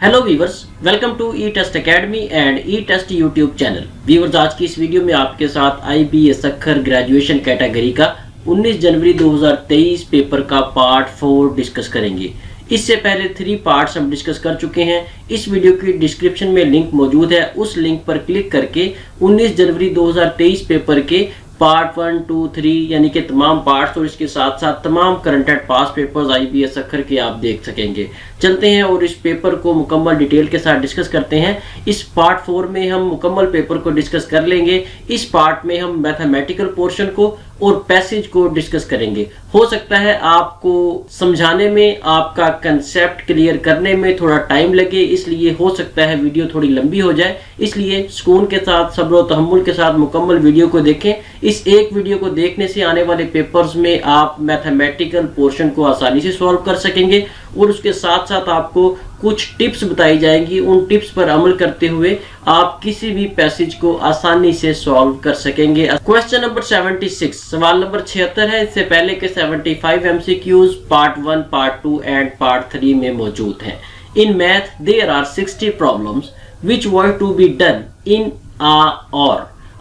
Hello viewers, welcome to E test academy and E test YouTube channel. Viewers, आज की इस video में आपके साथ IBS अखर ग्रेजुएशन कैटेगरी का 19 जनवरी 2023 पेपर का पार्ट 4 डिस्कस करेंगे। इससे पहले 3 पार्ट्स हम डिस्कस कर चुके हैं। इस वीडियो की डिस्क्रिप्शन में लिंक मौजूद है, उस लिंक पर क्लिक करके 19 जनवरी 2023 पेपर के पार्ट 1, 2, 3 यानी कि तमाम पार्ट्स और इसके साथ साथ तमाम current and pass papers IBS अखर के आप देख सकेंगे। चलते हैं और इस पेपर को मुकम्मल डिटेल के साथ डिस्कस करते हैं। इस पार्ट 4 में हम मुकम्मल पेपर को डिस्कस कर लेंगे। इस पार्ट में हम मैथमेटिकल पोर्शन को और पैसेज को डिस्कस करेंगे। हो सकता है आपको समझाने में, आपका कंसेप्ट क्लियर करने में थोड़ा टाइम लगे, इसलिए हो सकता है वीडियो थोड़ी लंबी हो जाए। इसलिए सुकून के साथ, सब्र और तहम्मुल के साथ मुकम्मल वीडियो को देखें। इस एक वीडियो को देखने से आने वाले पेपर्स में आप मैथमेटिकल पोर्शन को आसानी से सॉल्व कर सकेंगे और उसके साथ साथ आपको कुछ टिप्स बताई जाएंगी। उन टिप्स पर अमल करते हुए आप किसी भी पैसेज को आसानी से सॉल्व कर सकेंगे। क्वेश्चन नंबर 76, सवाल नंबर 76 है। इससे पहले के 75 MCQs part 1, part 2 and part 3 में मौजूद हैं। In math there are 60 problems which were to be done in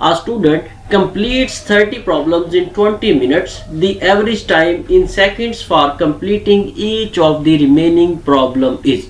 a student completes 30 problems in 20 minutes. The average time in seconds for completing each of the remaining problem is.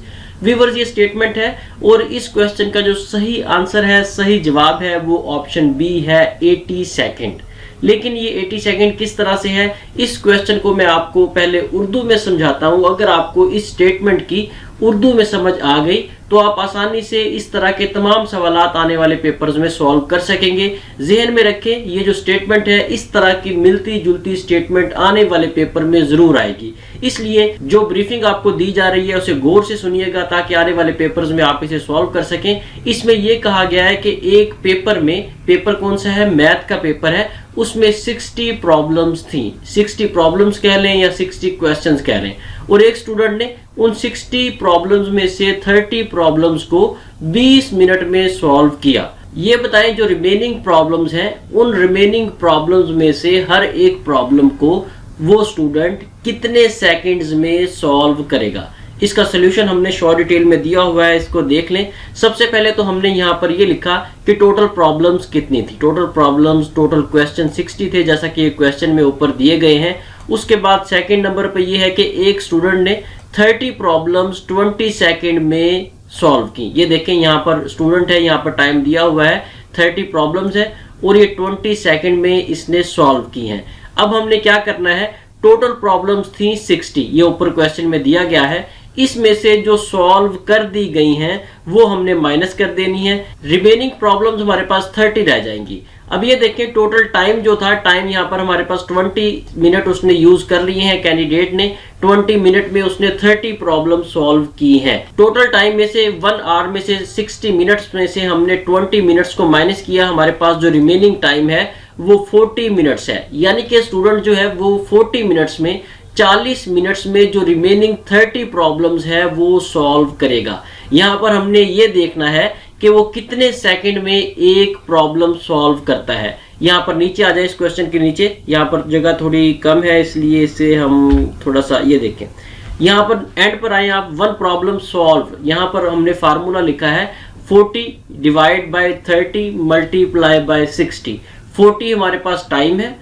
Viewers, ये statement है और इस question का जो सही answer है, सही जवाब है, वो ऑप्शन बी है 80 सेकेंड। लेकिन ये 80 सेकेंड किस तरह से है, इस क्वेश्चन को मैं आपको पहले उर्दू में समझाता हूँ। अगर आपको इस स्टेटमेंट की उर्दू में समझ आ गई तो आप आसानी से इस तरह के तमाम सवालात आने वाले पेपर्स में सॉल्व कर सकेंगे। ज़हन में रखें, ये जो स्टेटमेंट है, इस तरह की मिलती जुलती स्टेटमेंट आने वाले पेपर में जरूर आएगी। इसलिए जो ब्रीफिंग आपको दी जा रही है उसे गौर से सुनिएगा ताकि आने वाले पेपर्स में आप इसे सॉल्व कर सकें। इसमें यह कहा गया है कि एक पेपर में, पेपर कौन सा है, मैथ का पेपर है, उसमें 60 प्रॉब्लम्स थी। 60 प्रॉब्लम्स कह लें या 60 क्वेश्चंस कह लें, और एक स्टूडेंट ने उन 60 प्रॉब्लम्स में से 30 प्रॉब्लम्स को 20 मिनट में सॉल्व किया। ये बताएं जो रिमेनिंग प्रॉब्लम्स हैं, उन रिमेनिंग प्रॉब्लम्स में से हर एक प्रॉब्लम को वो स्टूडेंट कितने सेकंड्स में सॉल्व करेगा। इसका सोल्यूशन हमने शॉर्ट डिटेल में दिया हुआ है, इसको देख लें। सबसे पहले तो हमने यहाँ पर ये लिखा कि टोटल प्रॉब्लम्स कितनी थी। टोटल प्रॉब्लम्स, टोटल क्वेश्चन 60 थे, जैसा कि ये क्वेश्चन में ऊपर दिए गए हैं। उसके बाद सेकंड नंबर पे ये है कि एक स्टूडेंट ने 30 प्रॉब्लम्स 20 सेकंड में सॉल्व की। ये देखें, यहाँ पर स्टूडेंट है, यहाँ पर टाइम दिया हुआ है, 30 प्रॉब्लम्स है और ये 20 सेकंड में इसने सॉल्व की हैं। अब हमने क्या करना है, टोटल प्रॉब्लम्स थी 60, ये ऊपर क्वेश्चन में दिया गया है। इसमें से जो सॉल्व कर दी गई हैं वो हमने माइनस कर देनी है। रिमेनिंग प्रॉब्लम्स हमारे पास 30 रह जाएंगी। अब ये देखें, टोटल टाइम जो था, टाइम यहाँ पर हमारे पास 20 मिनट उसने यूज कर लिए हैं। कैंडिडेट ने 20 मिनट में उसने 30 प्रॉब्लम सॉल्व की हैं। टोटल टाइम में से 1 आवर में से 60 मिनट्स में से हमने 20 मिनट्स को माइनस किया। हमारे पास जो रिमेनिंग टाइम है वो 40 मिनट्स है। यानी कि स्टूडेंट जो है वो 40 मिनट्स में, 40 मिनट्स में जो रिमेनिंग 30 प्रॉब्लम्स है वो सॉल्व करेगा। यहाँ पर हमने ये देखना है कि वो कितने सेकंड में एक प्रॉब्लम सॉल्व करता है। यहाँ पर नीचे आ जाए, इस क्वेश्चन के नीचे, यहाँ पर जगह थोड़ी कम है इसलिए इसे हम थोड़ा सा ये देखें। यहाँ पर एंड पर आए आप, 1 प्रॉब्लम सॉल्व। यहाँ पर हमने फार्मूला लिखा है 40 डिवाइड बाय 30 मल्टीप्लाई बाय 60। 40 हमारे पास टाइम है,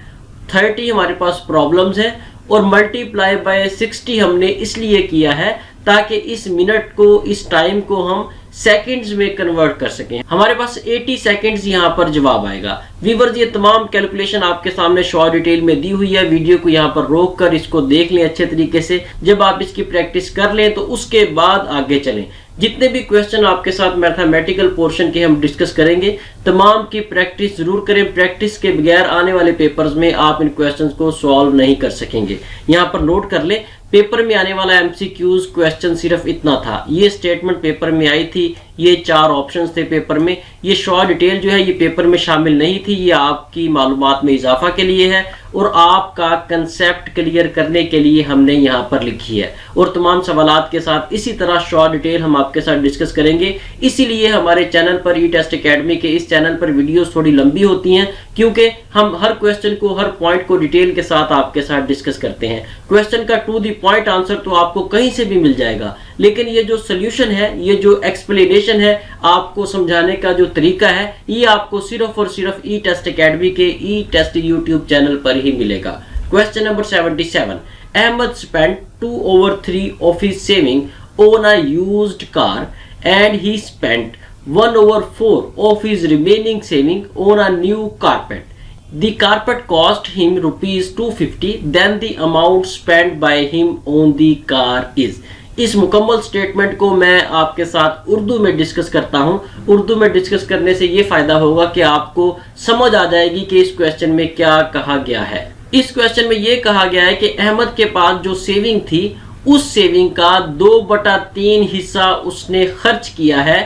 30 हमारे पास प्रॉब्लम्स है और मल्टीप्लाई बाय 60 हमने इसलिए किया है ताकि इस मिनट को, इस टाइम को हम सेकंड्स में कन्वर्ट कर सकें। हमारे पास 80 सेकंड्स यहाँ पर जवाब आएगा। व्यूअर्स, ये तमाम कैलकुलेशन आपके सामने शॉर्ट डिटेल में दी हुई है। वीडियो को यहाँ पर रोक कर इसको देख लें अच्छे तरीके से। जब आप इसकी प्रैक्टिस कर लें तो उसके बाद आगे चलें। जितने भी क्वेश्चन आपके साथ मैथमेटिकल पोर्शन के हम डिस्कस करेंगे, तमाम की प्रैक्टिस जरूर करें। प्रैक्टिस के बगैर आने वाले पेपर्स में आप इन क्वेश्चंस को सॉल्व नहीं कर सकेंगे। यहाँ पर नोट कर लें, पेपर में आने वाला MCQs क्वेश्चन सिर्फ इतना था। ये स्टेटमेंट पेपर में आई थी, ये 4 ऑप्शंस थे पेपर में। ये शॉर्ट डिटेल जो है ये पेपर में शामिल नहीं थी, ये आपकी मालूमात में इजाफा के लिए है और आपका कंसेप्ट क्लियर करने के लिए हमने यहाँ पर लिखी है। और तमाम सवालात के साथ इसी तरह शॉर्ट डिटेल हम आपके साथ डिस्कस करेंगे। इसीलिए हमारे चैनल पर ई टेस्ट अकेडमी के इस चैनल पर वीडियोस थोड़ी लंबी होती हैं, क्योंकि हम हर क्वेश्चन को, हर पॉइंट को डिटेल के साथ आपके साथ डिस्कस करते हैं। क्वेश्चन का टू द पॉइंट आंसर तो आपको कहीं से भी मिल जाएगा, लेकिन ये जो सोल्यूशन है, ये जो एक्सप्लेनेशन है, आपको समझाने का जो तरीका है, ये आपको सिर्फ और सिर्फ ई टेस्ट अकेडमी के ई टेस्ट यूट्यूब चैनल पर ही मिलेगा। Question number 77, Ahmed spent 2/3 of his saving on a used car and he spent 1/4 of his remaining saving on a new carpet. The carpet cost him rupees 250, then the amount spent by him on the car is. इस मुकम्मल statement को मैं आपके साथ उर्दू में discuss करता हूं। उर्दू में डिस्कस करने से ये फायदा होगा कि आपको समझ आ जाएगी कि इस क्वेश्चन में क्या कहा गया है। इस क्वेश्चन में ये कहा गया है कि अहमद के पास जो सेविंग थी, उस सेविंग का 2/3 हिस्सा उसने खर्च किया है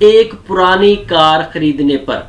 एक पुरानी कार खरीदने पर,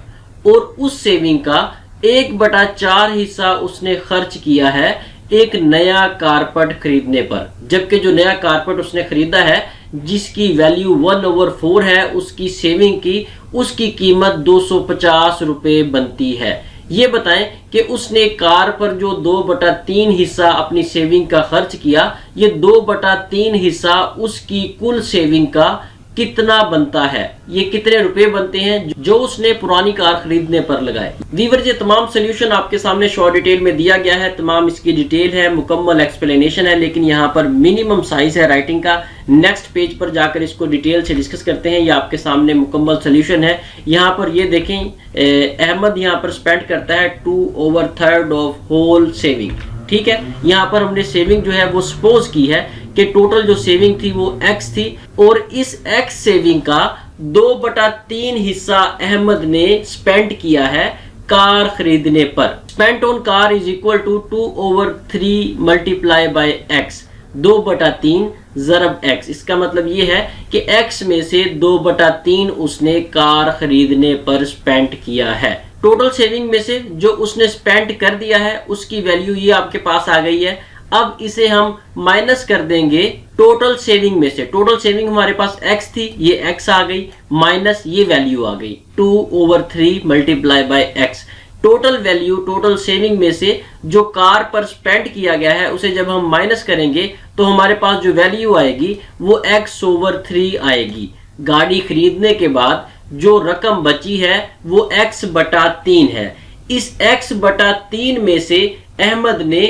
और उस सेविंग का 1/4 हिस्सा उसने खर्च किया है एक नया कारपेट खरीदने पर। जबकि जो नया कारपेट उसने खरीदा है, जिसकी वैल्यू 1/4 है उसकी सेविंग की, उसकी कीमत 250 रुपए बनती है। ये बताएं कि उसने कार पर जो 2/3 हिस्सा अपनी सेविंग का खर्च किया, ये 2/3 हिस्सा उसकी कुल सेविंग का कितना बनता है, ये कितने रुपए बनते हैं जो उसने पुरानी कार खरीदने पर लगाए। व्यूअर्स, ये तमाम सोल्यूशन आपके सामने शॉर्ट डिटेल में दिया गया है, तमाम इसकी डिटेल है, मुकम्मल एक्सप्लेनेशन है, लेकिन यहाँ पर मिनिमम साइज है राइटिंग का। नेक्स्ट पेज पर जाकर इसको डिटेल से डिस्कस करते हैं। ये आपके सामने मुकम्मल सोल्यूशन है। यहाँ पर ये देखें, अहमद यहाँ पर स्पेंड करता है 2/3 ऑफ होल सेविंग। ठीक है, यहाँ पर हमने सेविंग जो है वो सपोज की है कि टोटल जो सेविंग थी वो x थी, और इस x सेविंग का 2/3 हिस्सा अहमद ने स्पेंड किया है कार खरीदने पर। Spent on car is equal to 2/3 multiply by x, 2/3 ज़रब x। इसका मतलब ये है कि x में से 2/3 उसने कार खरीदने पर स्पेंड किया है। टोटल सेविंग में से जो उसने स्पेंड कर दिया है उसकी वैल्यू ये आपके पास आ गई है। अब इसे हम माइनस कर देंगे टोटल सेविंग में से। टोटल सेविंग हमारे पास x थी, ये x आ गई, माइनस ये वैल्यू आ गई 2/3 multiply by x। Total value, total saving में से जो कार पर स्पेंड किया गया है उसे जब हम माइनस करेंगे तो हमारे पास जो वैल्यू आएगी वो x/3 आएगी। गाड़ी खरीदने के बाद जो रकम बची है वो x/3 है। इस x/3 में से अहमद ने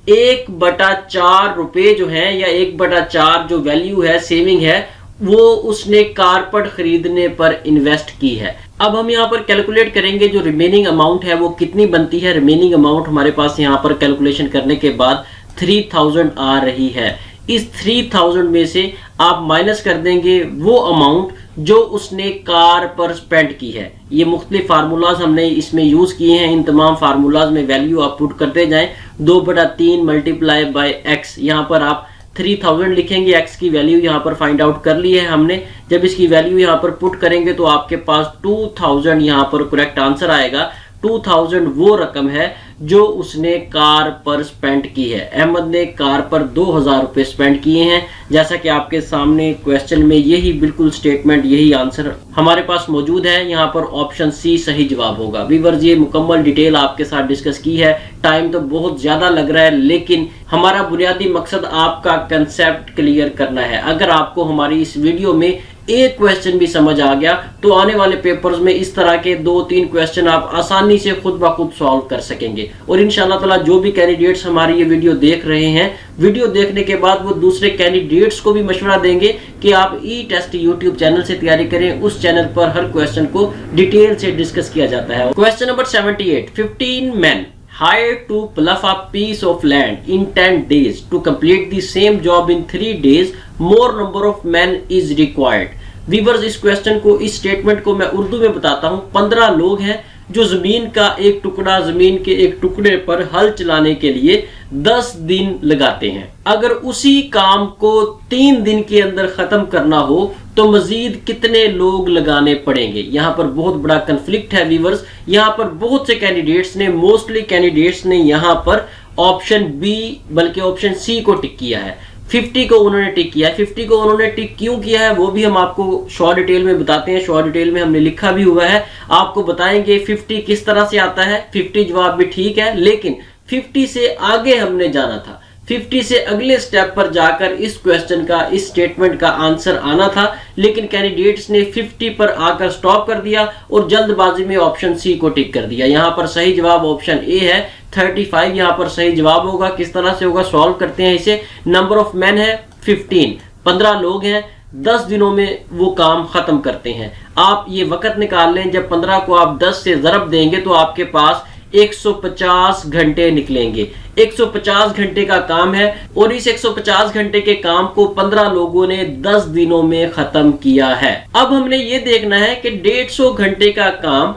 1/4 रुपए जो है, या 1/4 जो वैल्यू है, सेविंग है, वो उसने कारपेट खरीदने पर इन्वेस्ट की है। अब हम यहाँ पर कैलकुलेट करेंगे जो रिमेनिंग अमाउंट है वो कितनी बनती है। रिमेनिंग अमाउंट हमारे पास यहाँ पर कैलकुलेशन करने के बाद 3000 आ रही है। इस 3000 में से आप माइनस कर देंगे वो अमाउंट जो उसने कार पर स्पेंड की है। ये मुख्तलिफ फार्मूलाज हमने इसमें यूज किए हैं। इन तमाम फार्मूलाज में वैल्यू आप पुट करते जाएं। 2/3 मल्टीप्लाई बाय x, यहाँ पर आप 3000 लिखेंगे। x की वैल्यू यहाँ पर फाइंड आउट कर ली है हमने। जब इसकी वैल्यू यहाँ पर पुट करेंगे तो आपके पास 2000 यहाँ पर करेक्ट आंसर आएगा। 2000 वो रकम है जो उसने कार पर स्पेंड की है। अहमद ने कार पर 2000 रुपए स्पेंड किए हैं। जैसा कि आपके सामने क्वेश्चन में यही बिल्कुल स्टेटमेंट, यही आंसर हमारे पास मौजूद है। यहाँ पर ऑप्शन सी सही जवाब होगा। व्यूअर्स, ये मुकम्मल डिटेल आपके साथ डिस्कस की है। टाइम तो बहुत ज्यादा लग रहा है, लेकिन हमारा बुनियादी मकसद आपका कंसेप्ट क्लियर करना है। अगर आपको हमारी इस वीडियो में एक क्वेश्चन भी समझ आ गया तो आने वाले पेपर्स में इस तरह के 2-3 क्वेश्चन आप आसानी से खुद ब खुद सॉल्व कर सकेंगे। और इंशाल्लाह ताला जो भी कैंडिडेट्स हमारी ये वीडियो देख रहे हैं, वीडियो देखने के बाद वो दूसरे कैंडिडेट्स को भी मशवरा देंगे कि आप ई टेस्ट यूट्यूब चैनल से तैयारी करें। उस चैनल पर हर क्वेश्चन को डिटेल से डिस्कस किया जाता है। Question number 78, 15 men hired to plough a piece of land in 10 days to complete the same job in 3 days. More number of men is required. Viewers, इस क्वेश्चन को, इस statement को मैं उर्दू में बताता हूँ। 15 लोग हैं जो जमीन का एक टुकड़ा जमीन के एक टुकड़े पर हल चलाने के लिए 10 दिन लगाते हैं, अगर उसी काम को 3 दिन के अंदर खत्म करना हो तो मजीद कितने लोग लगाने पड़ेंगे। यहाँ पर बहुत बड़ा कंफ्लिक्ट है व्यूअर्स। यहाँ पर बहुत से कैंडिडेट्स ने, मोस्टली कैंडिडेट्स ने यहाँ पर ऑप्शन बी बल्कि ऑप्शन सी को टिक किया है। 50 को उन्होंने टिक किया है। 50 को उन्होंने टिक क्यों किया है वो भी हम आपको शॉर्ट डिटेल में बताते हैं। शॉर्ट डिटेल में हमने लिखा भी हुआ है, आपको बताएंगे 50 किस तरह से आता है। 50 जवाब भी ठीक है, लेकिन 50 से आगे हमने जाना था। 50 से अगले स्टेप पर जाकर इस क्वेश्चन का, इस स्टेटमेंट का आंसर आना था, लेकिन कैंडिडेट्स ने 50 पर आकर स्टॉप कर दिया और जल्दबाजी में ऑप्शन सी को टिक कर दिया। यहाँ पर सही जवाब ऑप्शन ए है, 35 यहाँ पर सही जवाब होगा। किस तरह से होगा, सॉल्व करते हैं इसे। नंबर ऑफ मैन है 15, 15 लोग हैं, 10 दिनों में वो काम खत्म करते हैं। आप ये वक्त निकाल लें, जब 15 को आप 10 से ज़रब देंगे तो आपके पास 150 घंटे निकलेंगे। 150 घंटे का काम है और इस 150 घंटे के काम को 15 लोगों ने 10 दिनों में खत्म किया है। अब हमने ये देखना है कि 150 घंटे का काम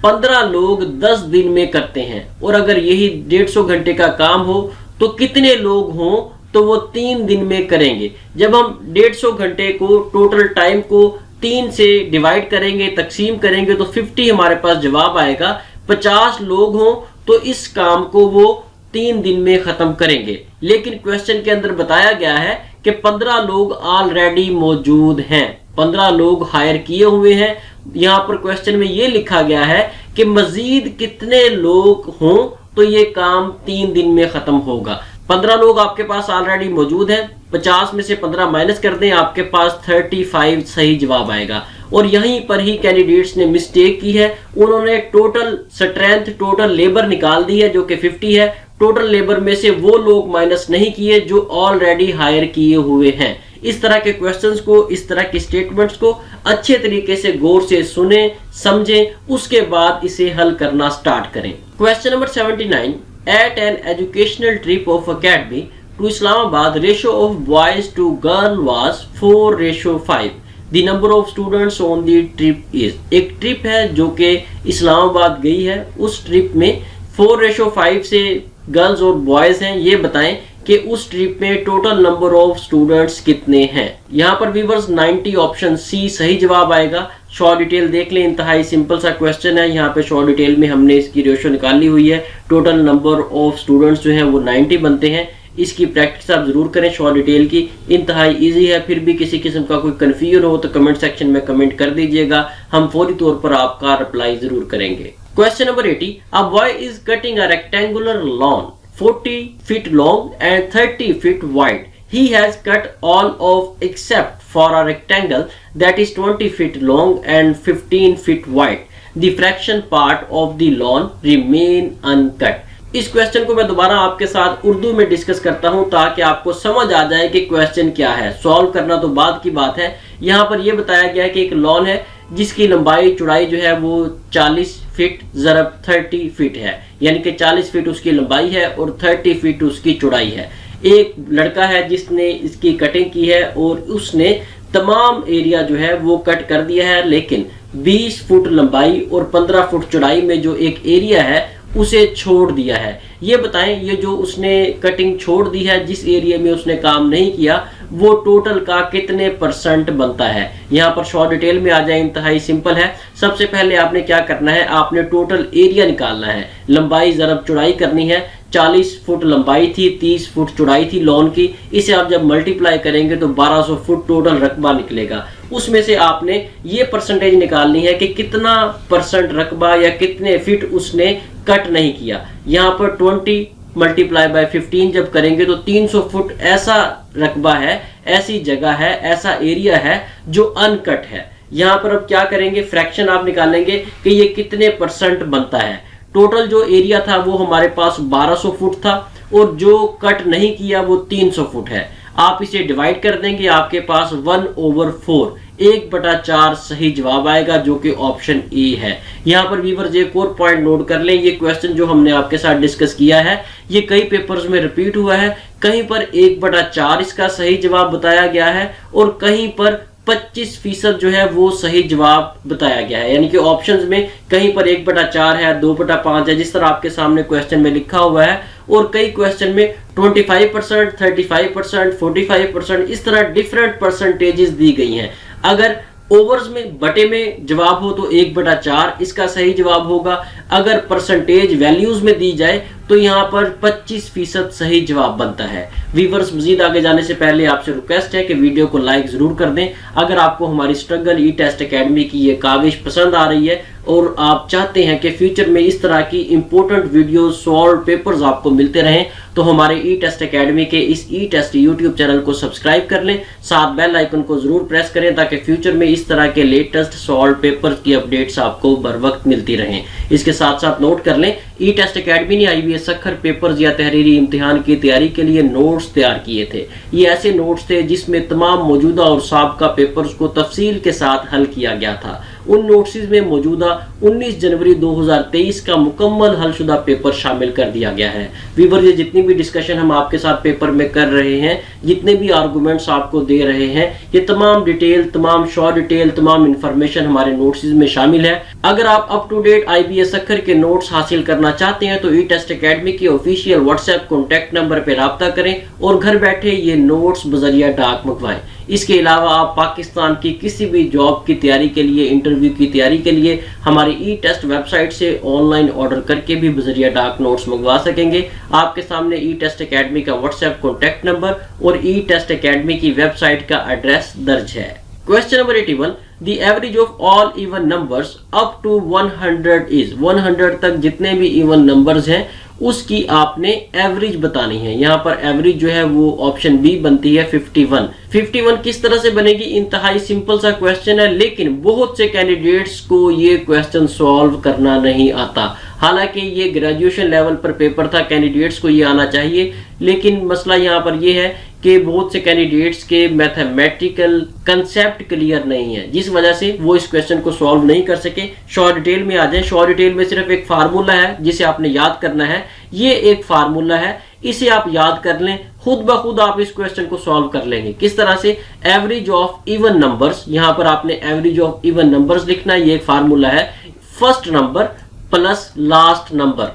15 लोग 10 दिन में करते हैं, और अगर यही 150 घंटे का काम हो तो कितने लोग हों तो वो 3 दिन में करेंगे। जब हम 150 घंटे को, टोटल टाइम को 3 से डिवाइड करेंगे, तकसीम करेंगे, तो 50 हमारे पास जवाब आएगा। 50 लोग हों तो इस काम को वो 3 दिन में खत्म करेंगे। लेकिन क्वेश्चन के अंदर बताया गया है कि 15 लोग ऑलरेडी मौजूद हैं, 15 लोग हायर किए हुए हैं। यहाँ पर क्वेश्चन में ये लिखा गया है कि मजीद कितने लोग हों तो ये काम 3 दिन में खत्म होगा। 15 लोग आपके पास ऑलरेडी मौजूद हैं, 50 में से 15 माइनस कर दें, आपके पास 35 सही जवाब आएगा। और यहीं पर ही कैंडिडेट्स ने मिस्टेक की है, उन्होंने टोटल स्ट्रेंथ, टोटल लेबर निकाल दी है जो कि 50 है। टोटल लेबर में से वो लोग माइनस नहीं किए जो ऑलरेडी हायर किए हुए हैं। इस तरह के क्वेश्चंस को, इस तरह के स्टेटमेंट्स को अच्छे तरीके से गौर से सुने, समझें, उसके बाद इसे हल करना स्टार्ट करें। Question number 79, at an educational trip of academy to Islamabad ratio of boys to girl was 4:5। The number of students on the trip is. एक ट्रिप है जो कि इस्लामाबाद गई है, उस ट्रिप में 4:5 से गर्ल्स और बॉयज हैं। ये बताएं कि उस ट्रिप में टोटल नंबर ऑफ स्टूडेंट्स कितने हैं। यहाँ पर व्यूअर्स 90 ऑप्शन सी सही जवाब आएगा। शॉर्ट डिटेल देख लें, इंतहाई सिंपल सा क्वेश्चन है। यहाँ पे शॉर्ट डिटेल में हमने इसकी रेशियो निकाली हुई है। टोटल नंबर ऑफ स्टूडेंट्स जो हैं वो 90 बनते हैं। इसकी प्रैक्टिस आप जरूर करें शॉर्ट डिटेल की, इंतहाई इजी है। फिर भी किसी किस्म का कोई कंफ्यूजन हो तो कमेंट सेक्शन में कमेंट कर दीजिएगा, हम फौरी तौर पर आपका रिप्लाई जरूर करेंगे। Question number 80, a boy is cutting a rectangular lawn 40 feet long and 30 feet wide. He has cut all of except for a rectangle that is 20 feet long and 15 feet wide. The fraction part of the lawn remain uncut. इस question को मैं दोबारा आपके साथ उर्दू में discuss करता हूं ताकि आपको समझ आ जाए कि क्वेश्चन क्या है। सॉल्व करना तो बाद की बात है। यहाँ पर यह बताया गया है कि एक लॉन है जिसकी लंबाई चौड़ाई जो है वो 40 फीट ज़रब 30 फीट है, यानी कि 40 फीट उसकी लंबाई है और 30 फीट उसकी चौड़ाई है। एक लड़का है जिसने इसकी कटिंग की है और उसने तमाम एरिया जो है वो कट कर दिया है, लेकिन 20 फुट लंबाई और 15 फुट चौड़ाई में जो एक एरिया है उसे छोड़ दिया है। ये बताएं, ये जो उसने कटिंग छोड़ दी है, जिस एरिया में उसने काम नहीं किया, वो टोटल का कितने % बनता है। यहाँ पर शॉर्ट डिटेल में आ जाए, इंतहाई सिंपल है। सबसे पहले आपने क्या करना है, आपने टोटल एरिया निकालना है। लंबाई ज़रब चौड़ाई करनी है। 40 फुट लंबाई थी, 30 फुट चौड़ाई थी लॉन की। इसे आप जब मल्टीप्लाई करेंगे तो 1200 फुट टोटल रकबा निकलेगा। उसमें से आपने ये परसेंटेज निकालनी है कि कितना % रकबा या कितने फीट उसने कट नहीं किया। यहाँ पर 20 मल्टीप्लाई बाय 15 जब करेंगे तो 300 फुट ऐसा रकबा है, ऐसी जगह है, ऐसा एरिया है जो अनकट है। यहाँ पर अब क्या करेंगे, फ्रैक्शन आप निकालेंगे कि ये कितने % बनता है। टोटल जो एरिया था वो हमारे पास 1200 फुट था और जो कट नहीं किया वो 300 फुट है। आप इसे डिवाइड कर देंगे, आपके पास 1/4 1/4 सही जवाब आएगा जो कि ऑप्शन ए है। यहाँ पर व्यूअर्स एक और पॉइंट नोट कर लें, ये क्वेश्चन जो हमने आपके साथ डिस्कस किया है ये कई पेपर्स में रिपीट हुआ है। कहीं पर 1/4 इसका सही जवाब बताया गया है और कहीं पर 25% जो है वो सही जवाब बताया गया है। यानी कि ऑप्शंस में कहीं पर 1/4 है, 2/5 है, जिस तरह आपके सामने क्वेश्चन में लिखा हुआ है, और कई क्वेश्चन में 25%, 35%, 45%, इस तरह डिफरेंट परसेंटेजेस दी गई हैं। अगर ओवर्स में बटे में जवाब हो तो 1/4 इसका सही जवाब होगा। अगर परसेंटेज वैल्यूज में दी जाए तो यहाँ पर 25% सही जवाब बनता है। व्यूअर्स, मजीद आगे जाने से पहले आपसे रिक्वेस्ट है कि वीडियो को लाइक जरूर कर दें। अगर आपको हमारी स्ट्रगल ई टेस्ट एकेडमी की ये काविश पसंद आ रही है और आप चाहते हैं कि फ्यूचर में इस तरह की इंपॉर्टेंट वीडियो सॉल्व पेपर्स आपको मिलते रहें, तो हमारे ई टेस्ट एकेडमी के इस ई टेस्ट यूट्यूब चैनल को सब्सक्राइब कर लें, साथ बेल आइकन को जरूर प्रेस करें ताकि फ्यूचर में इस तरह के लेटेस्ट सॉल्व पेपर्स की अपडेट्स आपको बर वक्त मिलती रहें। इसके साथ साथ नोट कर लें, ई टेस्ट एकेडमी ने IBS अक्खर पेपर्स या तहरीरी इम्तिहान की तैयारी के लिए नोट्स तैयार किए थे। ये ऐसे नोट्स थे जिसमें तमाम मौजूदा और साबका पेपर्स को तफसील के साथ हल किया गया था। उन नोट्स में मौजूदा 19 जनवरी 2023 का मुकम्मल हलशुदा पेपर शामिल कर दिया गया है। व्यूअर, ये जितनी भी डिस्कशन हम आपके साथ पेपर में कर रहे हैं, जितने भी आर्गुमेंट्स आपको दे रहे हैं, ये तमाम डिटेल, तमाम शॉर्ट डिटेल, तमाम इंफॉर्मेशन हमारे नोट्स में शामिल है। अगर आप अप टू डेट IBS अक्खर के नोट्स हासिल करना चाहते हैं तो ई टेस्ट एकेडमी के ऑफिशियल व्हाट्सएप कॉन्टैक्ट नंबर पर राब्ता करें और घर बैठे ये नोट्स बजरिया डाक मंगवाएं। इसके अलावा आप पाकिस्तान की किसी भी जॉब की तैयारी के लिए, इंटरव्यू की तैयारी के लिए हमारी ई टेस्ट वेबसाइट से ऑनलाइन ऑर्डर करके भी बजरिया डाक नोट्स मंगवा सकेंगे। आपके सामने ई टेस्ट एकेडमी का व्हाट्सएप कॉन्टैक्ट नंबर और ई टेस्ट एकेडमी की वेबसाइट का एड्रेस दर्ज है। Question number 81, the average of all even numbers up to 100 is. 100 तक जितने भी इवन नंबर्स हैं उसकी आपने एवरेज बतानी है। यहाँ पर एवरेज जो है वो ऑप्शन बी बनती है 51। 51 किस तरह से बनेगी? इंतहाई सिंपल सा क्वेश्चन है, लेकिन बहुत से कैंडिडेट्स को ये क्वेश्चन सॉल्व करना नहीं आता। हालांकि ये ग्रेजुएशन लेवल पर पेपर था, कैंडिडेट्स को ये आना चाहिए, लेकिन मसला यहाँ पर ये है कि बहुत से कैंडिडेट्स के मैथमेटिकल कंसेप्ट क्लियर नहीं है, जिस वजह से वो इस क्वेश्चन को सॉल्व नहीं कर सके। शॉर्ट डिटेल में आ जाए। शॉर्ट डिटेल में सिर्फ एक फार्मूला है जिसे आपने याद करना है। ये एक फार्मूला है, इसे आप याद कर लें, खुद ब खुद आप इस क्वेश्चन को सॉल्व कर लेंगे। किस तरह से? एवरेज ऑफ इवन नंबर्स, यहाँ पर आपने एवरेज ऑफ इवन नंबर्स लिखना है। ये एक फार्मूला है, first number plus last number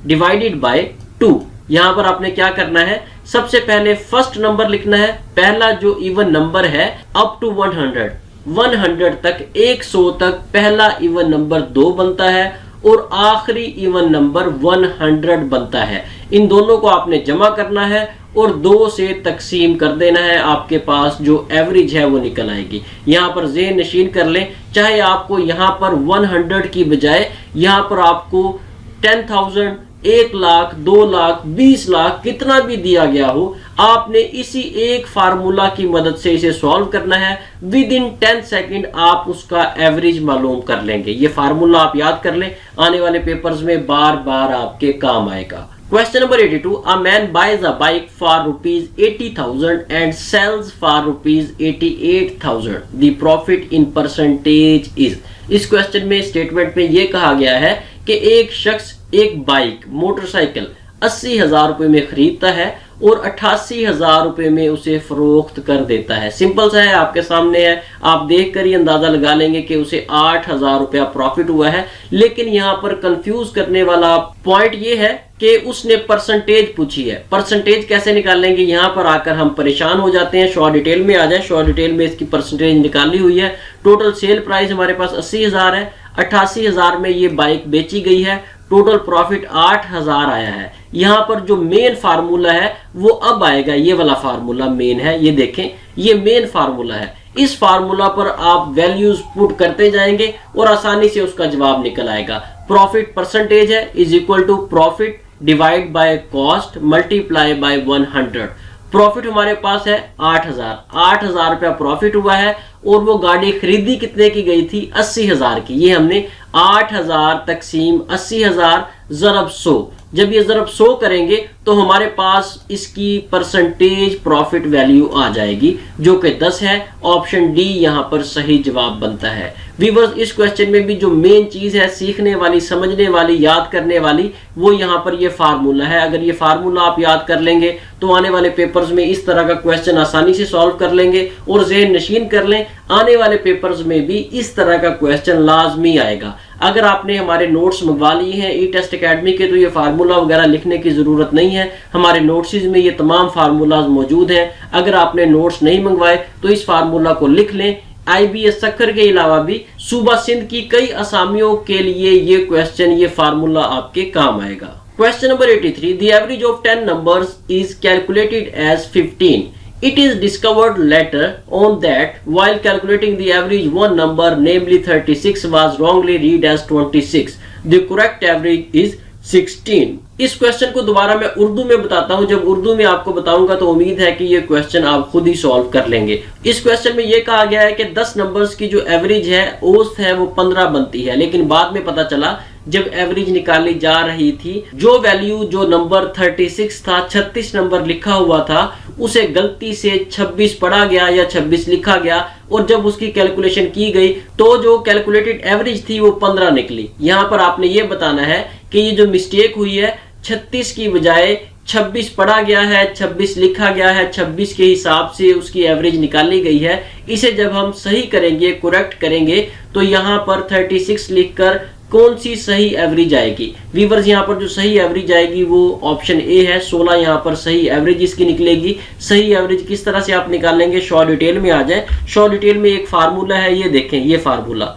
divided by 2। यहाँ पर आपने क्या करना है? सबसे पहले फर्स्ट नंबर लिखना है, पहला जो इवन नंबर है अप टू 100 तक, 100 तक पहला इवन नंबर 2 बनता है और आखिरी इवन नंबर 100 बनता है। इन दोनों को आपने जमा करना है और 2 से तकसीम कर देना है। आपके पास जो एवरेज है वो निकल आएगी। यहाँ पर ज़हन नशीन कर लें, चाहे आपको यहाँ पर 100 की बजाय यहाँ पर आपको 10,000, 1 लाख, 2 लाख, 20 लाख कितना भी दिया गया हो, आपने इसी एक फार्मूला की मदद से इसे सॉल्व करना है। विद इन 10 सेकेंड आप उसका एवरेज मालूम कर लेंगे। ये फार्मूला आप याद कर लें, आने वाले पेपर्स में बार बार आपके काम आएगा। Question number 82, a man buys a bike for ₹80,000 and sells for ₹88,000. The profit in percentage is। इस क्वेश्चन में स्टेटमेंट में ये कहा गया है कि एक शख्स एक बाइक, मोटरसाइकिल 80,000 रुपए में खरीदता है और 88,000 रुपए में उसे फरोख्त कर देता है। सिंपल सा है, आपके सामने है, आप देख कर ही अंदाजा लगा लेंगे कि उसे 8,000 रुपया प्रॉफिट हुआ है। लेकिन यहाँ पर कंफ्यूज करने वाला पॉइंट ये है कि उसने परसेंटेज पूछी है। परसेंटेज कैसे निकालेंगे, यहाँ पर आकर हम परेशान हो जाते हैं। शॉर्ट डिटेल में आ जाए। शॉर्ट डिटेल में इसकी परसेंटेज निकाली हुई है। टोटल सेल प्राइस हमारे पास 80,000 है, 88,000 में ये बाइक बेची गई है, टोटल प्रॉफिट 8,000 आया है। यहाँ पर जो मेन फार्मूला है वो अब आएगा, ये वाला फार्मूला मेन है, ये देखें, ये मेन फार्मूला है। इस फार्मूला पर आप वैल्यूज पुट करते जाएंगे और आसानी से उसका जवाब निकल आएगा। प्रॉफिट परसेंटेज है is equal to profit divide by cost multiply by 100। Profit हमारे पास है 8,000 रुपया प्रॉफिट हुआ है और वो गाड़ी खरीदी कितने की गई थी? 80,000 की। ये हमने 8,000 तकसीम 80,000 ज़रब 100। जब ये ज़रब 100 करेंगे तो हमारे पास इसकी परसेंटेज प्रॉफिट वैल्यू आ जाएगी जो कि 10 है। ऑप्शन डी यहाँ पर सही जवाब बनता है। व्यूअर्स, इस क्वेश्चन में भी जो मेन चीज है सीखने वाली, समझने वाली, याद करने वाली, वो यहाँ पर ये फार्मूला है। अगर ये फार्मूला आप याद कर लेंगे तो आने वाले पेपर्स में इस तरह का क्वेश्चन आसानी से सॉल्व कर लेंगे और ज़हन नशीन कर लें, आने वाले पेपर्स में भी इस तरह का क्वेश्चन लाजमी आएगा। अगर आपने हमारे नोट्स मंगवा लिए हैं ई टेस्ट अकेडमी के तो ये फार्मूला वगैरह लिखने की जरूरत नहीं है, हमारे नोट्स में ये तमाम फार्मूलाज मौजूद हैं। अगर आपने नोट्स नहीं मंगवाए तो इस फार्मूला को लिख लें। IBS सक्खर के अलावा भी सूबा सिंध की कई असामियों के लिए ये क्वेश्चन, ये फार्मूला आपके काम आएगा। Question number 83, the average of 10 numbers is calculated as 15. It is discovered later on that while calculating the average one number, namely 36, was wrongly read as 26. The correct average is 16. इस question को दोबारा मैं उर्दू में बताता हूं। जब उर्दू में आपको बताऊंगा तो उम्मीद है कि ये क्वेश्चन आप खुद ही सॉल्व कर लेंगे। इस क्वेश्चन में ये कहा गया है कि 10 नंबर्स की जो एवरेज है औसत है वो 15 बनती है, लेकिन बाद में पता चला जब एवरेज निकाली जा रही थी जो वैल्यू, जो नंबर 36 था, 36 नंबर लिखा हुआ था, उसे गलती से 26 पढ़ा गया या 26 लिखा गया और जब उसकी कैलकुलेशन की गई तो जो कैलकुलेटेड एवरेज थी वो 15 निकली। यहाँ पर आपने ये बताना है कि ये जो मिस्टेक हुई है 36 की बजाय 26 पढ़ा गया है, 26 लिखा गया है, 26 के हिसाब से उसकी एवरेज निकाली गई है। इसे जब हम सही करेंगे, करेक्ट करेंगे तो यहाँ पर 36 लिखकर कौन सी सही एवरेज आएगी? व्यूअर्स, यहाँ पर जो सही एवरेज आएगी वो ऑप्शन ए है। 16 यहाँ पर सही एवरेज इसकी निकलेगी। सही एवरेज किस तरह से आप निकालेंगे, शॉ डिटेल में आ जाए। शॉ डिटेल में एक फार्मूला है, ये देखें, ये फार्मूला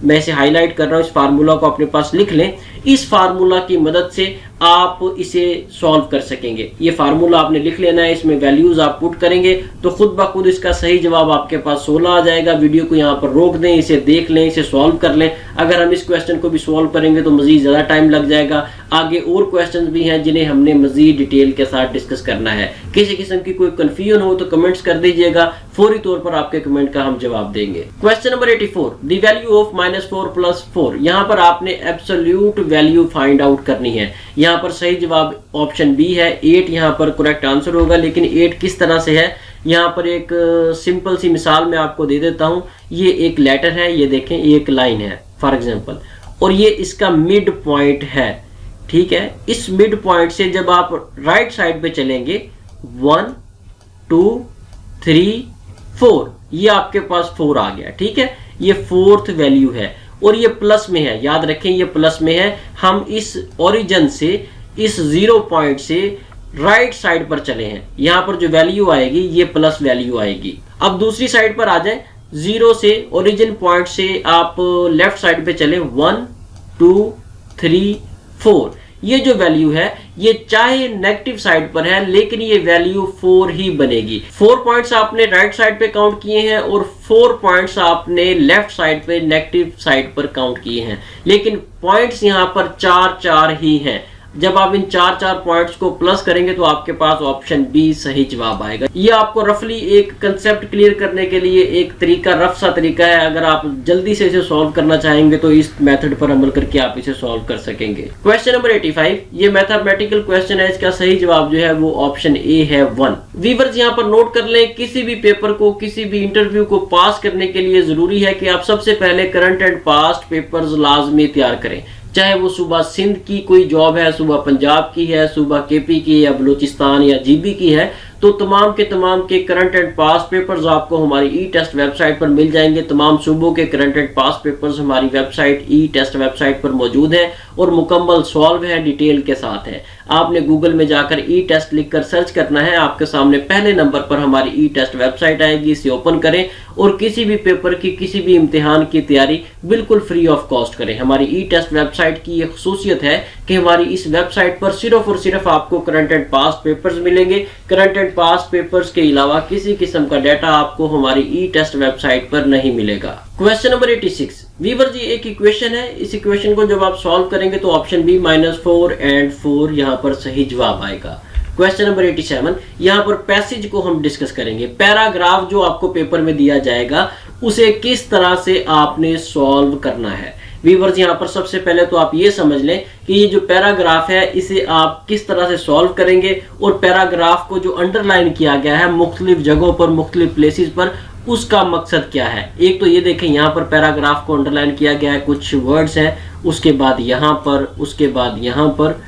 मैं इसे हाईलाइट कर रहा हूँ। इस फार्मूला को अपने पास लिख लें। इस फार्मूला की मदद से आप इसे सॉल्व कर सकेंगे। ये फार्मूला आपने लिख लेना है, इसमें वैल्यूज आप पुट करेंगे तो खुद ब खुद इसका सही जवाब आपके पास 16 आ जाएगा। वीडियो को यहाँ पर रोक दें, इसे देख लें, इसे सॉल्व कर लें। अगर हम इस क्वेश्चन को भी सॉल्व करेंगे तो मजीद ज़्यादा टाइम लग जाएगा। आगे और क्वेश्चन भी हैं जिन्हें हमने मजीद डिटेल के साथ डिस्कस करना है। किसी किस्म की कोई कंफ्यूजन हो तो कमेंट्स कर दीजिएगा, फौरी तौर पर आपके कमेंट का हम जवाब देंगे। Question number 84, the value of -4 + 4। यहाँ पर आपने एब्सोल्यूट वैल्यू फाइंड आउट करनी है। यहाँ पर सही जवाब ऑप्शन बी है, 8 यहाँ पर करेक्ट आंसर होगा। लेकिन 8 किस तरह से है, यहाँ पर एक सिंपल सी मिसाल मैं आपको दे देता हूँ। ये एक लेटर है, ये देखें, एक लाइन है फॉर एग्जांपल, और ये इसका मिड पॉइंट है। ठीक है, इस मिड पॉइंट से जब आप राइट साइड पे चलेंगे 1 2 3 4, ये आपके पास 4 आ गया। ठीक है, ये 4th वैल्यू है और ये प्लस में है, याद रखें ये प्लस में है। हम इस ओरिजिन से, इस 0 पॉइंट से राइट साइड पर चले हैं, यहाँ पर जो वैल्यू आएगी ये प्लस वैल्यू आएगी। अब दूसरी साइड पर आ जाए, 0 से ओरिजिन पॉइंट से आप लेफ्ट साइड पे चले 1 2 3 4, ये जो वैल्यू है ये चाहे नेगेटिव साइड पर है लेकिन ये वैल्यू 4 ही बनेगी। 4 पॉइंट्स आपने राइट साइड पे काउंट किए हैं और 4 पॉइंट्स आपने लेफ्ट साइड पे नेगेटिव साइड पर काउंट किए हैं, लेकिन पॉइंट्स यहाँ पर 4 ही हैं। जब आप इन 4 पॉइंट्स को प्लस करेंगे तो आपके पास ऑप्शन बी सही जवाब आएगा। ये आपको रफली एक कंसेप्ट क्लियर करने के लिए एक तरीका, रफ सा तरीका है। अगर आप जल्दी से इसे सॉल्व करना चाहेंगे तो इस मेथड पर अमल करके आप इसे सॉल्व कर सकेंगे। क्वेश्चन नंबर 85, ये मैथमेटिकल क्वेश्चन है, इसका सही जवाब जो है वो ऑप्शन ए है 1। व्यूअर्स, यहाँ पर नोट कर लें, किसी भी पेपर को, किसी भी इंटरव्यू को पास करने के लिए जरूरी है कि आप सबसे पहले करंट एंड पास्ट पेपर्स लाजमी तैयार करें। चाहे वो सूबा सिंध की कोई जॉब है, सूबा पंजाब की है, सूबा केपी की या बलूचिस्तान या जीबी की है, तो तमाम के करंट एंड पास्ट पेपर्स आपको हमारी ई टेस्ट वेबसाइट पर मिल जाएंगे। तमाम सूबों के करंट एंड पास्ट पेपर्स हमारी वेबसाइट ई टेस्ट वेबसाइट पर मौजूद हैं और मुकम्मल सॉल्व है, डिटेल के साथ है। आपने गूगल में जाकर ई टेस्ट लिखकर सर्च करना है, आपके सामने पहले नंबर पर हमारी ई टेस्ट वेबसाइट आएगी। इसे ओपन करें और किसी भी पेपर की, किसी भी इम्तिहान की तैयारी बिल्कुल फ्री ऑफ कॉस्ट करें। हमारी ई टेस्ट वेबसाइट की ये खसूसियत है कि हमारी इस वेबसाइट पर सिर्फ और सिर्फ आपको करंट एंड पास्ट पेपर्स मिलेंगे। करंट एंड पास्ट पेपर्स के अलावा किसी किस्म का डाटा आपको हमारी ई टेस्ट वेबसाइट पर नहीं मिलेगा। क्वेश्चन नंबर 86, व्यूअर्स, ये एक इक्वेशन है। इस इक्वेशन को जब आप सॉल्व करेंगे तो ऑप्शन बी -4 and 4 यहाँ पर सही जवाब आएगा। क्वेश्चन नंबर 87, यहाँ पर पैसेज को हम डिस्कस करेंगे। पैराग्राफ जो आपको पेपर में दिया जाएगा उसे किस तरह से आपने सॉल्व करना है। व्यूअर्स यहाँ पर सबसे पहले तो आप ये समझ लें कि ये जो पैराग्राफ है इसे आप किस तरह से सॉल्व करेंगे और पैराग्राफ को जो अंडरलाइन किया गया है मुख्तलिफ जगहों पर, मुख्तलिफ प्लेसेस पर, उसका मकसद क्या है। एक तो ये देखें यहाँ पर पैराग्राफ को अंडरलाइन किया गया है, कुछ वर्ड्स हैं, उसके बाद यहाँ पर, उसके बाद यहाँ पर,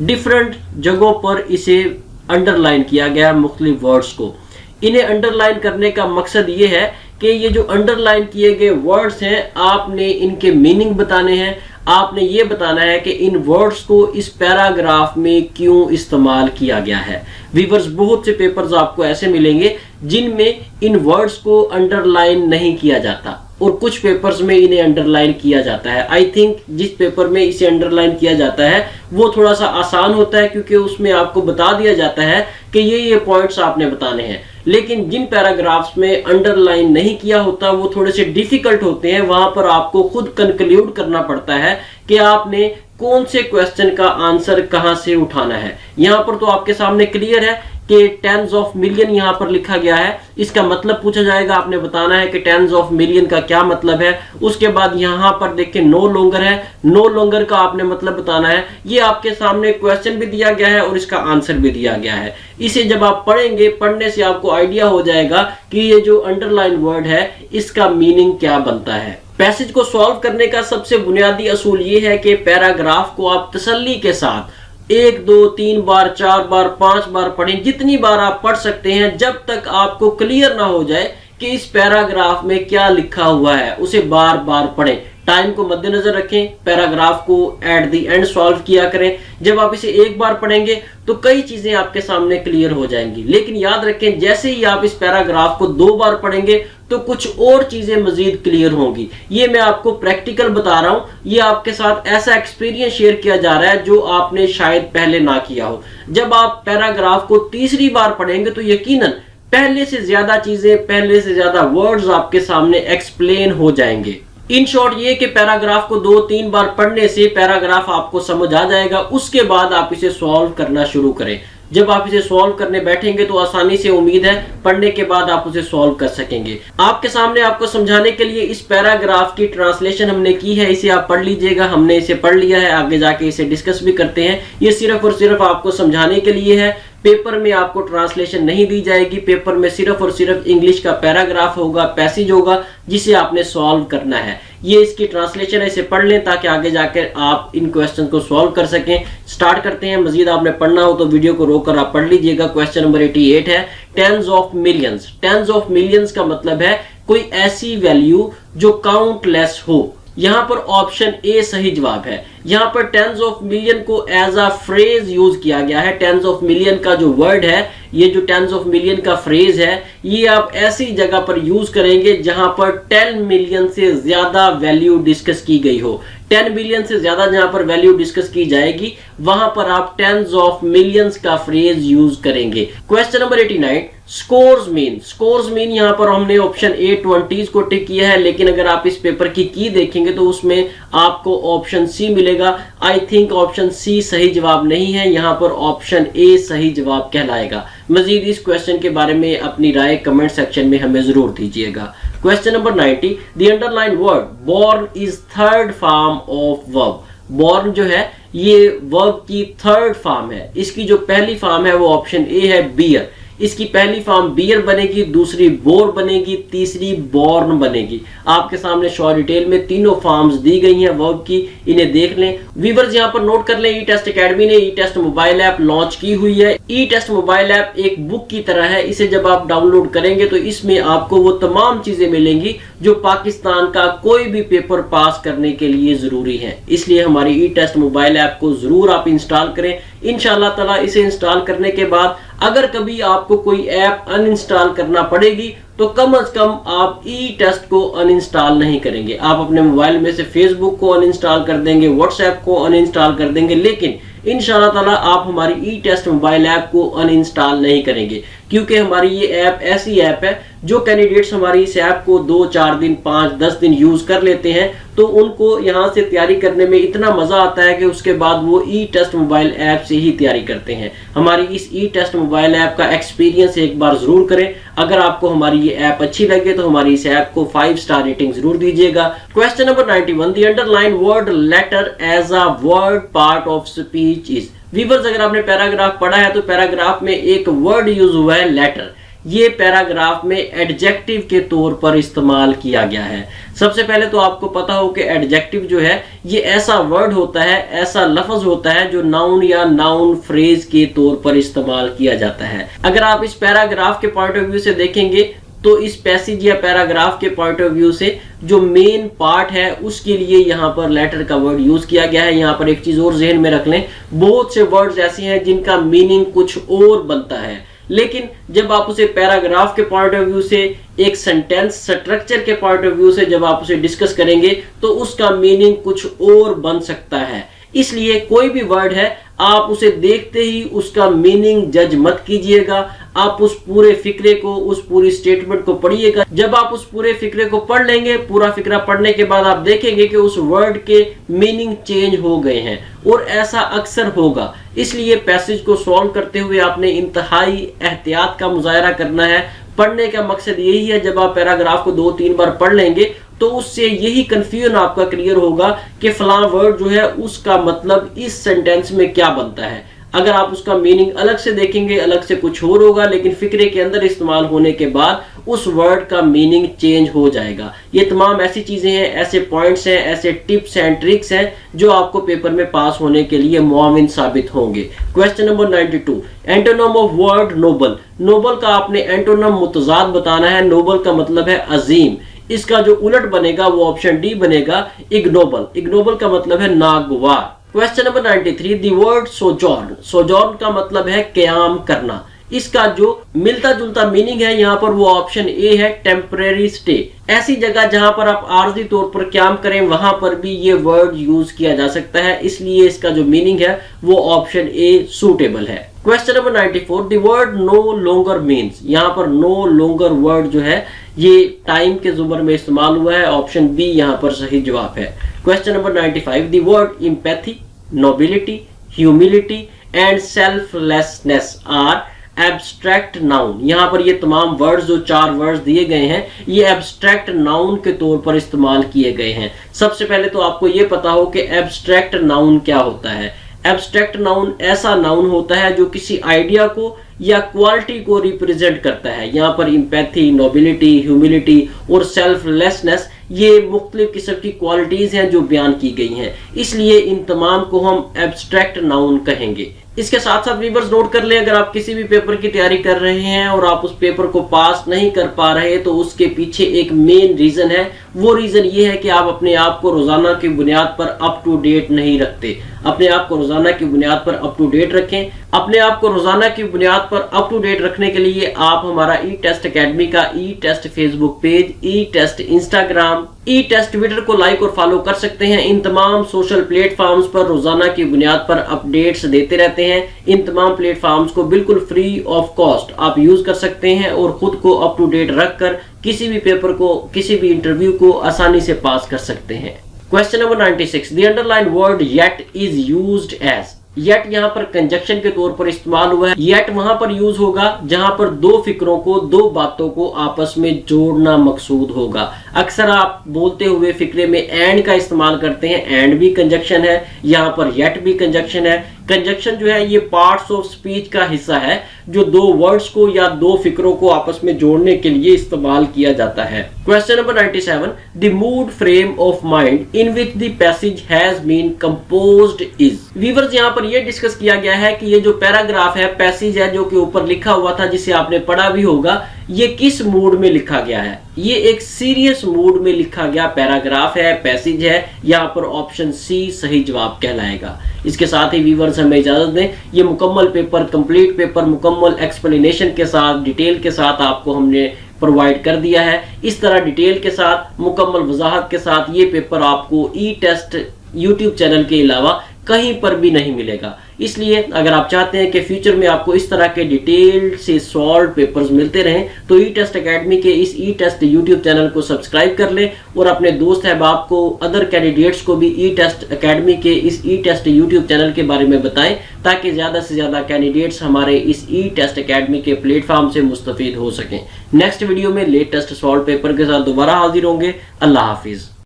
डिफरेंट जगहों पर इसे अंडरलाइन किया गया है मुख्तलिफ वर्ड्स को। इन्हें अंडरलाइन करने का मकसद ये है कि ये जो अंडरलाइन किए गए वर्ड्स हैं आपने इनके मीनिंग बताने हैं, आपने ये बताना है कि इन वर्ड्स को इस पैराग्राफ में क्यों इस्तेमाल किया गया है। व्यूअर्स बहुत से पेपर्स आपको ऐसे मिलेंगे जिनमें इन वर्ड्स को अंडरलाइन नहीं किया जाता और कुछ पेपर्स में इन्हें अंडरलाइन किया जाता है। आई थिंक जिस पेपर में इसे अंडरलाइन किया जाता है वो थोड़ा सा आसान होता है क्योंकि उसमें आपको बता दिया जाता है कि ये पॉइंट्स आपने बताने हैं। लेकिन जिन पैराग्राफ्स में अंडरलाइन नहीं किया होता वो थोड़े से डिफिकल्ट होते हैं, वहां पर आपको खुद कंक्लूड करना पड़ता है कि आपने कौन से क्वेश्चन का आंसर कहां से उठाना है। यहां पर तो आपके सामने क्लियर है कि टेंस ऑफ मिलियन यहां पर लिखा गया है, इसका मतलब पूछा जाएगा, आपने बताना है कि टेंस ऑफ मिलियन का क्या मतलब है। उसके बाद यहां पर देखिए नो लॉन्गर है, नो लॉन्गर का आपने मतलब बताना है। ये आपके सामने क्वेश्चन भी दिया गया है और इसका आंसर भी दिया गया है। इसे जब आप पढ़ेंगे, पढ़ने से आपको आइडिया हो जाएगा कि ये जो अंडरलाइन वर्ड है इसका मीनिंग क्या बनता है। पैसेज को सॉल्व करने का सबसे बुनियादी असूल ये है कि पैराग्राफ को आप तसल्ली के साथ 1, 2, 3 बार, 4 बार, 5 बार पढ़ें, जितनी बार आप पढ़ सकते हैं, जब तक आपको क्लियर ना हो जाए कि इस पैराग्राफ में क्या लिखा हुआ है उसे बार बार पढ़ें। टाइम को मद्देनजर रखें, पैराग्राफ को एट द एंड सॉल्व किया करें। जब आप इसे एक बार पढ़ेंगे तो कई चीजें आपके सामने क्लियर हो जाएंगी, लेकिन याद रखें जैसे ही आप इस पैराग्राफ को 2 बार पढ़ेंगे तो कुछ और चीजें मजीद क्लियर होंगी। ये मैं आपको प्रैक्टिकल बता रहा हूं, ये आपके साथ ऐसा एक्सपीरियंस शेयर किया जा रहा है जो आपने शायद पहले ना किया हो। जब आप पैराग्राफ को तीसरी बार पढ़ेंगे तो यकीनन पहले से ज्यादा चीजें, पहले से ज्यादा वर्ड्स आपके सामने एक्सप्लेन हो जाएंगे। इन शॉर्ट ये कि पैराग्राफ को 2-3 बार पढ़ने से पैराग्राफ आपको समझ आ जाएगा, उसके बाद आप इसे सॉल्व करना शुरू करें। जब आप इसे सॉल्व करने बैठेंगे तो आसानी से, उम्मीद है पढ़ने के बाद आप उसे सॉल्व कर सकेंगे। आपके सामने आपको समझाने के लिए इस पैराग्राफ की ट्रांसलेशन हमने की है, इसे आप पढ़ लीजिएगा। हमने इसे पढ़ लिया है, आगे जाके इसे डिस्कस भी करते हैं। ये सिर्फ और सिर्फ आपको समझाने के लिए है, पेपर में आपको ट्रांसलेशन नहीं दी जाएगी। पेपर में सिर्फ और सिर्फ इंग्लिश का पैराग्राफ होगा, पैसेज होगा जिसे आपने सॉल्व करना है। ये इसकी ट्रांसलेशन है, इसे पढ़ लें ताकि आगे जाकर आप इन क्वेश्चन को सॉल्व कर सकें। स्टार्ट करते हैं। मजीद आपने पढ़ना हो तो वीडियो को रोककर आप पढ़ लीजिएगा। क्वेश्चन नंबर 88 है tens of millions. Tens of millions का मतलब है कोई ऐसी वैल्यू जो काउंटलेस हो। यहाँ पर ऑप्शन ए सही जवाब है। यहाँ पर टेंस ऑफ मिलियन को एज अ फ्रेज यूज किया गया है। टेंस ऑफ मिलियन का जो वर्ड है, ये जो टेंस ऑफ मिलियन का फ्रेज है, ये आप ऐसी जगह पर यूज करेंगे जहां पर 10 मिलियन से ज्यादा वैल्यू डिस्कस की गई हो। 10 मिलियन से ज्यादा जहां पर वैल्यू डिस्कस की जाएगी वहां पर आप टेंस ऑफ मिलियंस का फ्रेज यूज करेंगे। Question number 89 scores mean. Scores mean यहाँ पर हमने ऑप्शन ए 20s को टिक किया है, लेकिन अगर आप इस पेपर की देखेंगे तो उसमें आपको ऑप्शन सी मिलेगा। आई थिंक ऑप्शन सी सही जवाब नहीं है, यहाँ पर ऑप्शन ए सही जवाब कहलाएगा। मजीद इस क्वेश्चन के बारे में अपनी राय कमेंट सेक्शन में हमें जरूर दीजिएगा। Question number 90 the underline word born is third form of verb. Born जो है ये वर्ब की थर्ड फॉर्म है। इसकी जो पहली फॉर्म है वो ऑप्शन ए है बियर। इसकी पहली फॉर्म बियर बनेगी, दूसरी बोर बनेगी, तीसरी बॉर्न बनेगी। आपके सामने शॉर्ट डिटेल में तीनों फॉर्म्स दी गई हैं वर्ब की, इन्हें देख लें। व्यूअर्स यहाँ पर नोट कर लें, ई टेस्ट एकेडमी ने ई टेस्ट मोबाइल ऐप लॉन्च की हुई है। ई टेस्ट मोबाइल ऐप एक बुक की तरह है। इसे जब आप डाउनलोड करेंगे तो इसमें आपको वो तमाम चीजें मिलेंगी जो पाकिस्तान का कोई भी पेपर पास करने के लिए जरूरी है। इसलिए हमारी ई टेस्ट मोबाइल ऐप को जरूर आप इंस्टॉल करें। इंशाअल्लाह ताला इसे इंस्टॉल करने के बाद अगर कभी आपको कोई ऐप अनइंस्टॉल करना पड़ेगी तो कम से कम आप ई टेस्ट को अनइंस्टॉल नहीं करेंगे। आप अपने मोबाइल में से फेसबुक को अनइंस्टॉल कर देंगे, व्हाट्सएप को अनइंस्टॉल कर देंगे, लेकिन इंशाअल्लाह ताला आप हमारी ई टेस्ट मोबाइल ऐप को अनइंस्टॉल नहीं करेंगे, क्योंकि हमारी ये ऐप ऐसी ऐप है जो कैंडिडेट्स हमारी इस ऐप को 2-4 दिन 5-10 दिन यूज कर लेते हैं तो उनको यहाँ से तैयारी करने में इतना मजा आता है कि उसके बाद वो ई टेस्ट मोबाइल ऐप से ही तैयारी करते हैं। हमारी इस ई टेस्ट मोबाइल ऐप का एक्सपीरियंस एक बार जरूर करें। अगर आपको हमारी ये ऐप अच्छी लगे तो हमारी इस ऐप को 5 स्टार रेटिंग जरूर दीजिएगा। Question number 91, the underline word later as a word part of speech is. Viewers, अगर आपने पैराग्राफ पढ़ा है तो पैराग्राफ में एक वर्ड यूज हुआ है लेटर। ये पैराग्राफ में एडजेक्टिव के तौर पर इस्तेमाल किया गया है। सबसे पहले तो आपको पता हो कि एडजेक्टिव जो है ये ऐसा वर्ड होता है, ऐसा लफ्ज होता है जो नाउन या नाउन फ्रेज के तौर पर इस्तेमाल किया जाता है। अगर आप इस पैराग्राफ के पॉइंट ऑफ व्यू से देखेंगे तो इस पैसेज या पैराग्राफ के पॉइंट ऑफ व्यू से जो मेन पार्ट है उसके लिए यहाँ पर लेटर का वर्ड यूज किया गया है। यहाँ पर एक चीज और जहन में रख लें, बहुत से वर्ड्स ऐसे हैं जिनका मीनिंग कुछ और बनता है, लेकिन जब आप उसे पैराग्राफ के पॉइंट ऑफ व्यू से, एक सेंटेंस स्ट्रक्चर के पॉइंट ऑफ व्यू से जब आप उसे डिस्कस करेंगे तो उसका मीनिंग कुछ और बन सकता है। इसलिए कोई भी वर्ड है आप उसे देखते ही उसका मीनिंग जज मत कीजिएगा। आप उस पूरे फिक्रे को, उस पूरी स्टेटमेंट को पढ़िएगा। जब आप उस पूरे फिक्रे को पढ़ लेंगे, पूरा फिक्रा पढ़ने के बाद आप देखेंगे कि उस वर्ड के मीनिंग चेंज हो गए हैं, और ऐसा अक्सर होगा। इसलिए पैसेज को सॉल्व करते हुए आपने इंतहाई एहतियात का मुजाहरा करना है। पढ़ने का मकसद यही है, जब आप पैराग्राफ को 2-3 बार पढ़ लेंगे तो उससे यही कंफ्यूजन आपका क्लियर होगा कि फलां वर्ड जो है उसका मतलब इस सेंटेंस में क्या बनता है। अगर आप उसका मीनिंग अलग से देखेंगे, अलग से कुछ और होगा, लेकिन फिक्रे के अंदर इस्तेमाल होने के बाद उस वर्ड का मीनिंग चेंज हो जाएगा। ये तमाम ऐसी चीजें हैं, ऐसे पॉइंट्स हैं, ऐसे टिप्स एंड ट्रिक्स हैं जो आपको पेपर में पास होने के लिए मुआविन साबित होंगे। Question number 92, antonym of word noble. Noble का आपने एंटोनिम मुतजाद बताना है। नोबल का मतलब है अजीम। इसका जो उलट बनेगा वो ऑप्शन डी बनेगा, इग्नोबल। इग्नोबल का मतलब है नागवार। Question number 93, the word sojourn. Sojourn का मतलब है क्याम करना। इसका जो मिलता जुलता मीनिंग है यहाँ पर वो ऑप्शन ए है, टेम्परेरी स्टे। ऐसी जगह जहां पर आप आर्जी तौर पर क्याम करें वहां पर भी ये वर्ड यूज किया जा सकता है, इसलिए इसका जो मीनिंग है वो ऑप्शन ए सूटेबल है। Question number 94, the word no longer means. यहाँ पर नो लॉन्गर वर्ड जो है ये टाइम के जुमर में इस्तेमाल हुआ है, ऑप्शन बी यहाँ पर सही जवाब है। Question number 95, the word empathy, nobility, humility and selflessness are abstract noun. यहाँ पर ये तमाम वर्ड्स, जो 4 वर्ड्स दिए गए हैं, ये एब्स्ट्रैक्ट नाउन के तौर पर इस्तेमाल किए गए हैं। सबसे पहले तो आपको ये पता हो कि एब्स्ट्रैक्ट नाउन क्या होता है। एब्स्ट्रैक्ट नाउन ऐसा नाउन होता है जो किसी आइडिया को या क्वालिटी को रिप्रेजेंट करता है। यहाँ पर एम्पैथी, नोबिलिटी, ह्यूमिलिटी और सेल्फलेसनेस ये मुख्तलिफ किस्म की क्वालिटीज हैं जो बयान की गई हैं, इसलिए इन तमाम को हम एब्स्ट्रैक्ट नाउन कहेंगे। इसके साथ साथ व्यूअर्स नोट कर ले, अगर आप किसी भी पेपर की तैयारी कर रहे हैं और आप उस पेपर को पास नहीं कर पा रहे तो उसके पीछे एक मेन रीजन है। वो रीजन ये है कि आप अपने आप को रोजाना की बुनियाद पर अप टू डेट नहीं रखते। अपने आप को रोजाना की बुनियाद पर अप टू डेट रखें। अपने आप को रोजाना की बुनियाद पर अप टू डेट रखने के लिए आप हमारा ई टेस्ट अकेडमी का ई टेस्ट फेसबुक पेज, ई टेस्ट इंस्टाग्राम, ई टेस्ट ट्विटर को लाइक और फॉलो कर सकते हैं। इन तमाम सोशल प्लेटफॉर्म्स पर रोजाना की बुनियाद पर अपडेट्स देते रहते हैं। इन तमाम प्लेटफॉर्म्स को बिल्कुल फ्री ऑफ कॉस्ट आप यूज कर सकते हैं और खुद को अप टू डेट रखकर किसी भी पेपर को, किसी भी इंटरव्यू को आसानी से पास कर सकते हैं। Question number 96, the underline word yet is used as. Yet यहाँ पर कंजक्शन के तौर पर इस्तेमाल हुआ है। येट वहां पर यूज होगा जहां पर 2 फिक्रों को, 2 बातों को आपस में जोड़ना मकसूद होगा। अक्सर आप बोलते हुए फिक्रे में एंड का इस्तेमाल करते हैं, एंड भी कंजक्शन है, यहाँ पर येट भी कंजक्शन है। कंजक्शन जो है ये पार्ट्स ऑफ स्पीच का हिस्सा है जो 2 वर्ड्स को या 2 फिक्रों को आपस में जोड़ने के लिए इस्तेमाल किया जाता है। Question number 97, the mood frame of mind in which the passage has been composed is. Viewers यहाँ पर यह डिस्कस किया गया है कि ये जो पैराग्राफ है, पैसेज है जो कि ऊपर लिखा हुआ था, जिसे आपने पढ़ा भी होगा, ये किस मूड में लिखा गया है। ये एक सीरियस मूड में लिखा गया पैराग्राफ है, पैसेज है। यहाँ पर ऑप्शन सी सही जवाब कहलाएगा। इसके साथ ही व्यूअर्स हमें इजाजत दें। ये मुकम्मल पेपर, कंप्लीट पेपर, मुकम्मल एक्सप्लेनेशन के साथ, डिटेल के साथ आपको हमने प्रोवाइड कर दिया है। इस तरह डिटेल के साथ, मुकम्मल वजाहत के साथ ये पेपर आपको ई टेस्ट यूट्यूब चैनल के अलावा कहीं पर भी नहीं मिलेगा। इसलिए अगर आप चाहते हैं कि फ्यूचर में आपको इस तरह के डिटेल से सॉल्व पेपर्स मिलते रहें तो ई टेस्ट एकेडमी के इस ई टेस्ट यूट्यूब चैनल को सब्सक्राइब कर लें और अपने दोस्त अहबाब को, अदर कैंडिडेट्स को भी ई टेस्ट एकेडमी के इस ई टेस्ट यूट्यूब चैनल के बारे में बताएं ताकि ज़्यादा से ज़्यादा कैंडिडेट्स हमारे इस ई टेस्ट एकेडमी के प्लेटफॉर्म से मुस्तफीद हो सकें। नेक्स्ट वीडियो में लेटेस्ट सॉल्व पेपर के साथ दोबारा हाजिर होंगे। अल्लाह हाफिज़।